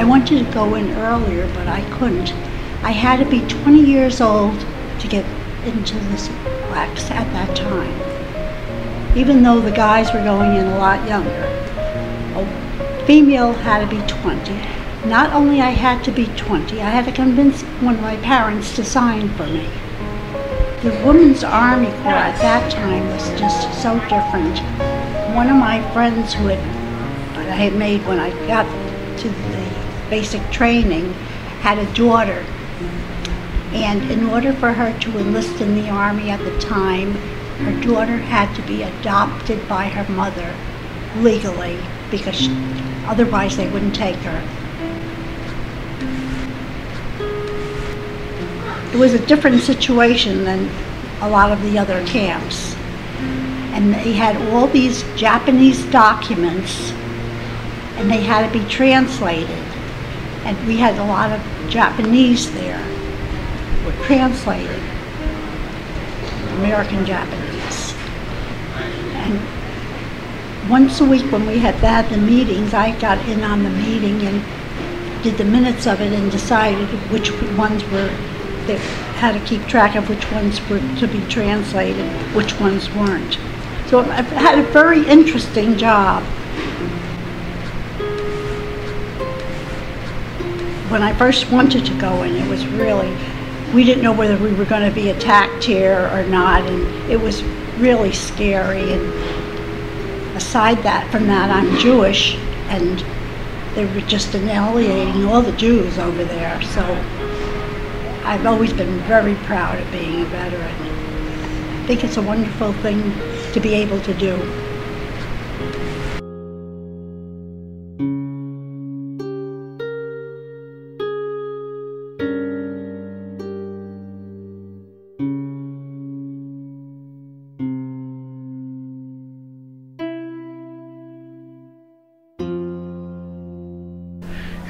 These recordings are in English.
I wanted to go in earlier, but I couldn't. I had to be 20 years old to get into this wax at that time, even though the guys were going in a lot younger. A female had to be 20. Not only I had to be 20, I had to convince one of my parents to sign for me. The Women's Army Corps at that time was just so different. One of my friends who I had made when I got to the basic training had a daughter. And in order for her to enlist in the Army at the time, her daughter had to be adopted by her mother legally, because otherwise they wouldn't take her. It was a different situation than a lot of the other camps. And they had all these Japanese documents, and they had to be translated. And we had a lot of Japanese there, were translated, American Japanese. And once a week when we had the meetings, I got in on the meeting and did the minutes of it and decided which ones were, they had to keep track of which ones were to be translated, which ones weren't. So I've had a very interesting job. When I first wanted to go in, it was really, we didn't know whether we were going to be attacked here or not, and it was really scary. And aside from that, I'm Jewish, and they were just annihilating all the Jews over there. So I've always been very proud of being a veteran. I think it's a wonderful thing to be able to do.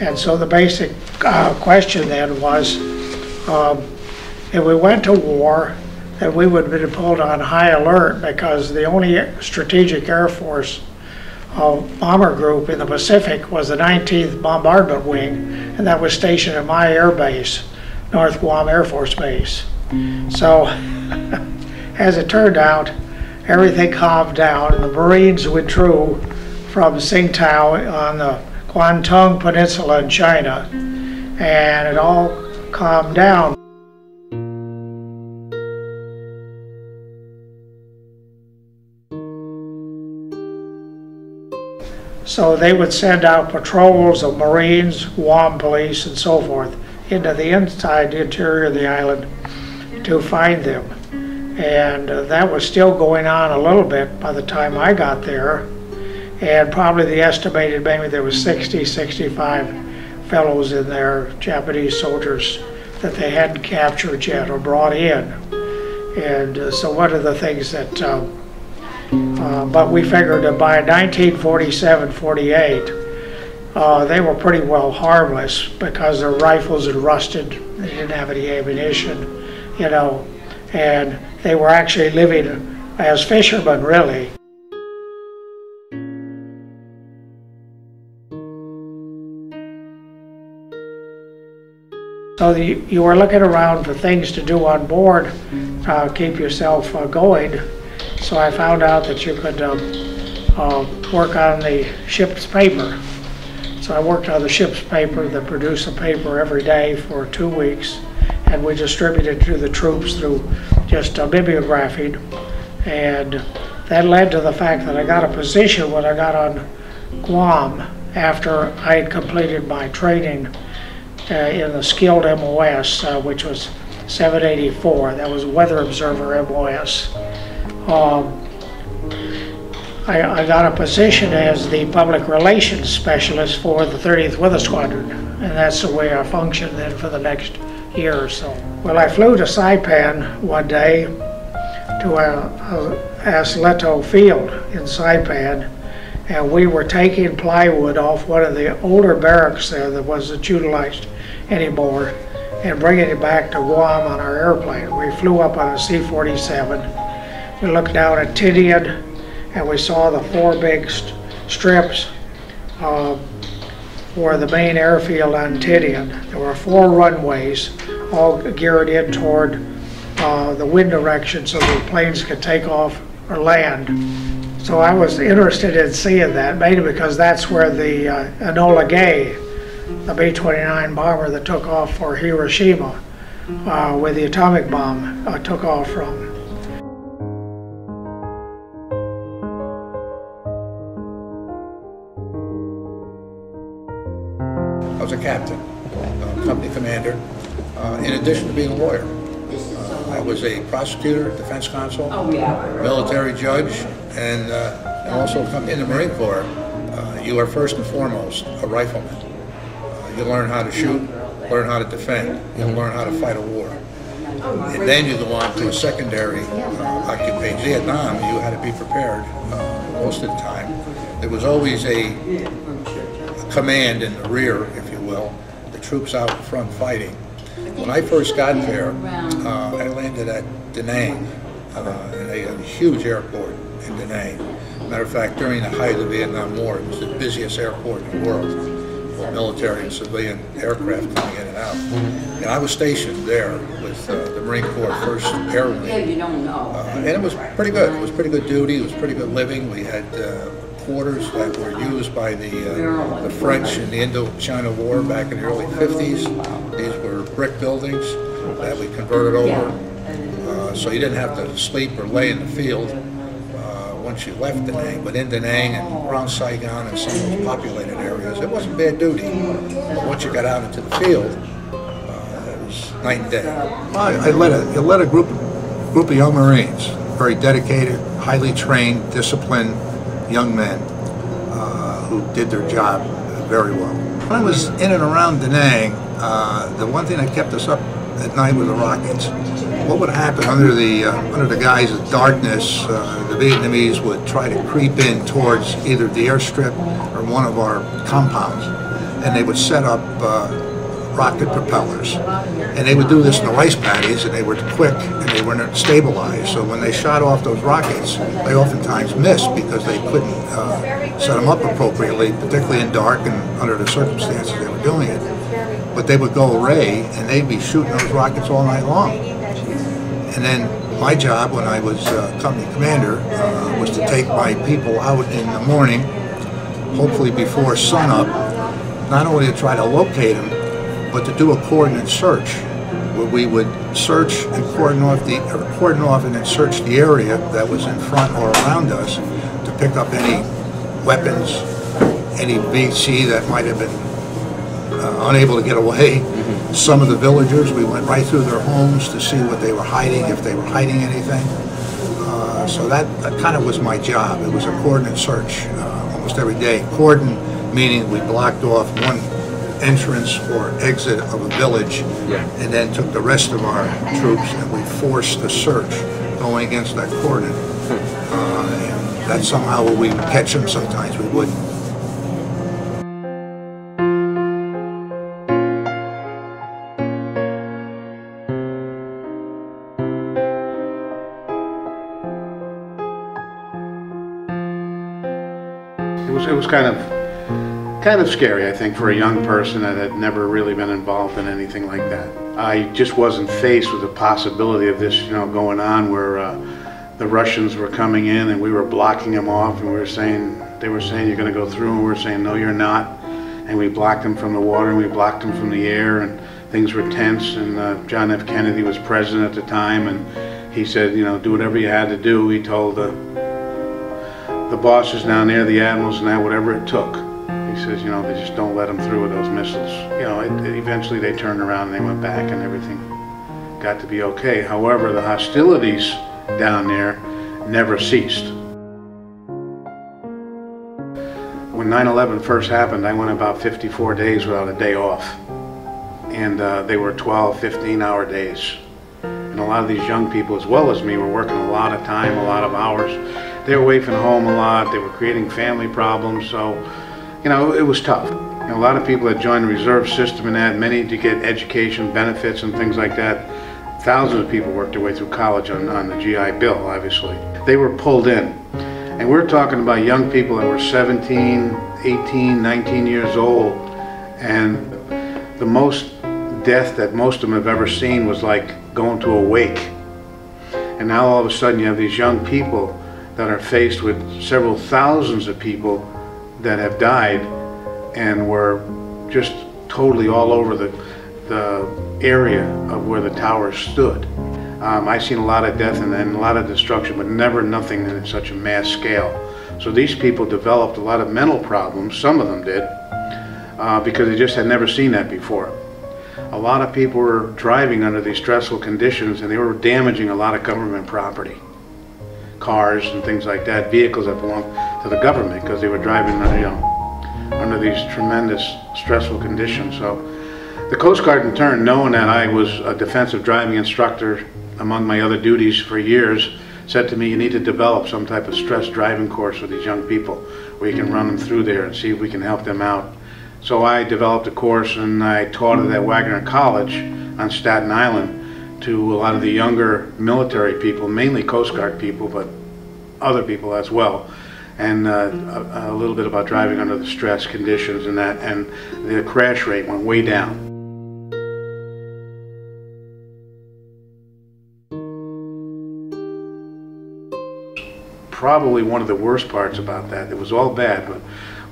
And so the basic question then was, if we went to war, that we would have been pulled on high alert, because the only strategic Air Force bomber group in the Pacific was the 19th Bombardment Wing, and that was stationed at my air base, North Guam Air Force Base. So as it turned out, everything calmed down. The Marines withdrew from Tsingtao on the Guam Peninsula in China, and it all calmed down. So they would send out patrols of Marines, Guam police, and so forth into the interior of the island to find them. And that was still going on a little bit by the time I got there. And probably the estimated, maybe there was 60, 65 fellows in there, Japanese soldiers, that they hadn't captured yet or brought in. And so one of the things that, but we figured that by 1947-48, they were pretty well harmless, because their rifles had rusted, they didn't have any ammunition, you know, and they were actually living as fishermen, really. So you were looking around for things to do on board, keep yourself going. So I found out that you could work on the ship's paper. So I worked on the ship's paper, that produced a paper every day for 2 weeks, and we distributed it to the troops through just mimeographing. And that led to the fact that I got a position when I got on Guam after I had completed my training in the skilled MOS, which was 784. That was Weather Observer MOS. I got a position as the public relations specialist for the 30th Weather Squadron, and that's the way I functioned then for the next year or so. Well, I flew to Saipan one day to Asleto Field in Saipan, and we were taking plywood off one of the older barracks there that wasn't utilized anymore, and bringing it back to Guam on our airplane. We flew up on a C-47. We looked down at Tinian, and we saw the 4 big strips for the main airfield on Tinian. There were 4 runways, all geared in toward the wind direction so the planes could take off or land. So I was interested in seeing that, mainly because that's where the Enola Gay, the B-29 bomber that took off for Hiroshima, where the atomic bomb took off from. I was a captain, company commander, in addition to being a lawyer. I was a prosecutor, defense counsel, military judge, and also in the Marine Corps, you are first and foremost a rifleman. You learn how to shoot, learn how to defend, you learn how to fight a war. And then you go on to a secondary occupation. Vietnam, you had to be prepared most of the time. There was always a command in the rear, if you will, the troops out in front fighting. When I first got there, I landed at Da Nang, a huge airport in Da Nang. Matter of fact, during the height of the Vietnam War, it was the busiest airport in the world for military and civilian aircraft coming in and out. And I was stationed there with the Marine Corps 1st Air Wing. And it was pretty good. It was pretty good duty. It was pretty good living. We had quarters that were used by the French in the Indochina War back in the early 50s. These were brick buildings that we converted over, so you didn't have to sleep or lay in the field once you left Da Nang. But in Da Nang and around Saigon and some of those populated areas, it wasn't bad duty. But once you got out into the field, it was night and day. I led a group of young Marines, very dedicated, highly trained, disciplined young men who did their job very well. When I was in and around Da Nang, the one thing that kept us up at night were the rockets. What would happen under the guise of darkness, the Vietnamese would try to creep in towards either the airstrip or one of our compounds, and they would set up rocket propellers. And they would do this in the rice paddies, and they were quick and they weren't stabilized. So when they shot off those rockets, they oftentimes missed because they couldn't set them up appropriately, particularly in dark and under the circumstances they were doing it. But they would go array and they'd be shooting those rockets all night long. And then my job when I was company commander was to take my people out in the morning, hopefully before sunup, not only to try to locate them, but to do a coordinate search, where we would search and cordon off and then search the area that was in front or around us to pick up any weapons, any VC that might have been unable to get away. Some of the villagers, we went right through their homes to see what they were hiding, if they were hiding anything. So that kind of was my job. It was a coordinate search almost every day. Cordon meaning we blocked off one entrance or exit of a village, and then took the rest of our troops and we forced the search going against that cordon. And that somehow we would catch them, sometimes we wouldn't. It was kind of scary, I think, for a young person that had never really been involved in anything like that. I just wasn't faced with the possibility of this, going on, where the Russians were coming in and we were blocking them off, and they were saying you're going to go through, and we were saying no, you're not, and we blocked them from the water and we blocked them from the air, and things were tense. And John F. Kennedy was president at the time, and he said, do whatever you had to do. He told the bosses down there, the admirals and that, whatever it took. He says, they just don't let them through with those missiles. Eventually they turned around and they went back and everything got to be okay. However, the hostilities down there never ceased. When 9/11 first happened, I went about 54 days without a day off. And they were 12, 15-hour days. And a lot of these young people, as well as me, were working a lot of time, a lot of hours. They were away from home a lot. They were creating family problems. So, it was tough. A lot of people that joined the reserve system and that, many to get education benefits and things like that. Thousands of people worked their way through college on the GI Bill, obviously. They were pulled in. And we're talking about young people that were 17, 18, 19 years old And the most death that most of them have ever seen was like going to a wake. And now all of a sudden you have these young people that are faced with several thousands of people that have died and were just totally all over the area of where the towers stood. I've seen a lot of death and a lot of destruction, but never nothing in such a mass scale. So these people developed a lot of mental problems, some of them did, because they just had never seen that before. A lot of people were driving under these stressful conditions and they were damaging a lot of government property. Cars and things like that, vehicles that belonged to the government, because they were driving under these tremendous stressful conditions. So the Coast Guard in turn, knowing that I was a defensive driving instructor among my other duties for years, said to me, you need to develop some type of stress driving course for these young people where you can run them through there and see if we can help them out. So I developed a course and I taught it at Wagner College on Staten Island to a lot of the younger military people, mainly Coast Guard people, but other people as well. And a little bit about driving under the stress conditions and that, and the crash rate went way down. Probably one of the worst parts about that, it was all bad, but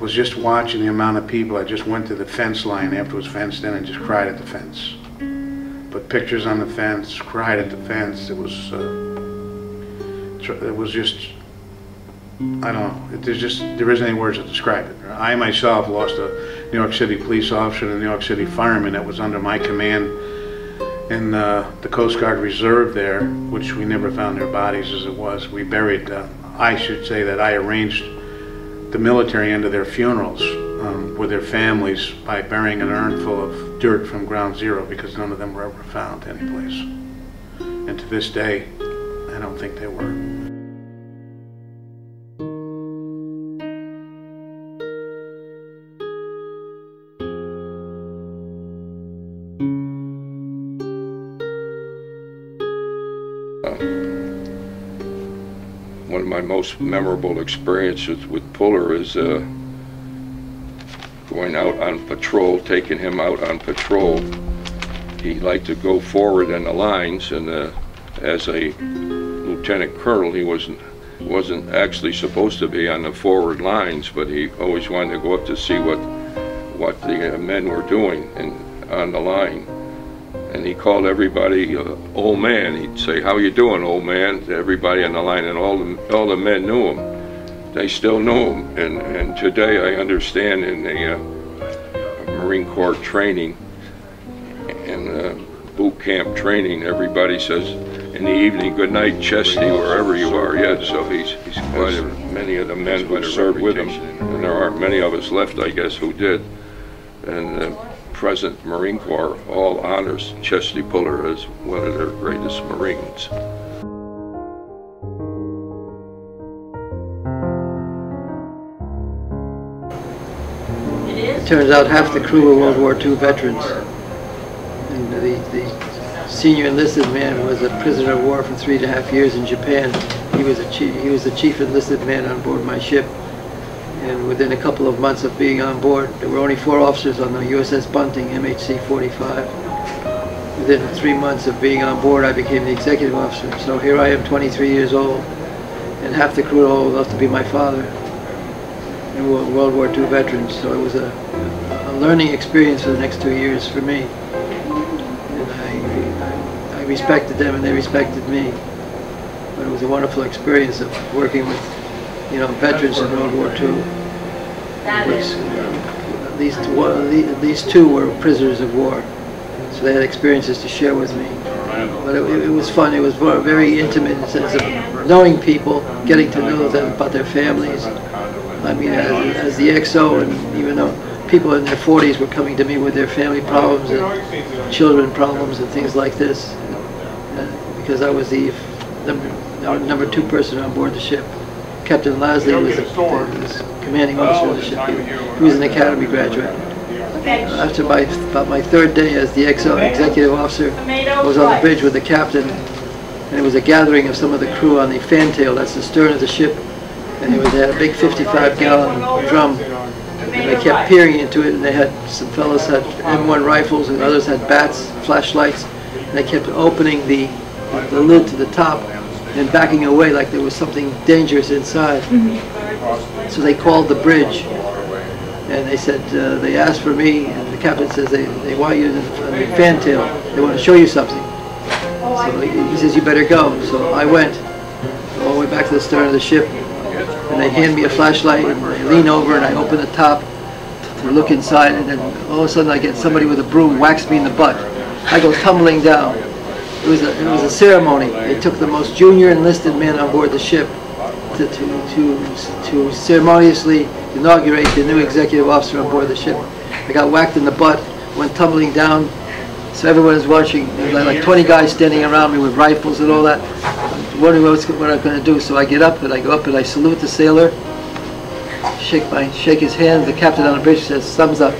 was just watching the amount of people. I just went to the fence line after it was fenced in and just cried at the fence. Put pictures on the fence, cried at the fence. It was just, I don't know, there isn't any words to describe it. I myself lost a New York City police officer and a New York City fireman that was under my command in the Coast Guard Reserve there, which we never found their bodies as it was. We buried, I should say that I arranged the military end of their funerals with their families by burying an urn full of dirt from ground zero, because none of them were ever found anyplace. And to this day, I don't think they were. One of my most memorable experiences with Puller is going out on patrol, taking him out on patrol. He liked to go forward in the lines, and as a lieutenant colonel, he wasn't actually supposed to be on the forward lines, but he always wanted to go up to see what the men were doing on the line. And he called everybody old man. He'd say, "How you doing, old man?" to everybody on the line, and all the men knew him. They still knew him. And today I understand in the Marine Corps training and boot camp training, everybody says in the evening, "Good night, Chesty," wherever you are. Yeah, so he's quite many of the men who served with him, and there aren't many of us left, I guess, who did. And present Marine Corps all honors Chesty Puller as one of their greatest Marines. It turns out half the crew were World War II veterans. And the senior enlisted man was a prisoner of war for 3.5 years in Japan. He was the chief enlisted man on board my ship. And within a couple of months of being on board, there were only 4 officers on the USS Bunting, MHC 45. Within 3 months of being on board, I became the executive officer. So here I am, 23 years old, and half the crew are old enough to be my father, and we're World War II veterans. So it was a learning experience for the next 2 years for me. And I respected them, and they respected me. But it was a wonderful experience of working with, veterans in World War II. These two were prisoners of war, so they had experiences to share with me. But it was fun. It was very intimate in the sense of knowing people, getting to know them about their families. I mean, as the XO, and even though people in their 40s were coming to me with their family problems and children problems and things like this, because I was the number 2 person on board the ship. Captain Lasley was the commanding officer of the ship. He was an academy graduate. After about my 3rd day as the XO executive officer, I was on the bridge with the captain, and it was a gathering of some of the crew on the fantail, that's the stern of the ship, and they had a big 55-gallon drum, And I kept peering into it, and they had, some fellows had M1 rifles, and others had bats, flashlights, and they kept opening the lid to the top and backing away like there was something dangerous inside. So they called the bridge, and they said, they asked for me, and the captain says they want you in the fantail, they want to show you something. So he says, you better go. So I went all the way back to the stern of the ship, and they hand me a flashlight, and I lean over and I open the top to look inside, and then all of a sudden I get somebody with a broom whacks me in the butt. I go tumbling down. It was a ceremony. They took the most junior enlisted man on board the ship to ceremoniously inaugurate the new executive officer on board the ship. I got whacked in the butt, went tumbling down. So everyone was watching. There was like 20 guys standing around me with rifles and all that, wondering what I'm going to do. So I get up and I go up and I salute the sailor, shake his hand. The captain on the bridge says, thumbs up.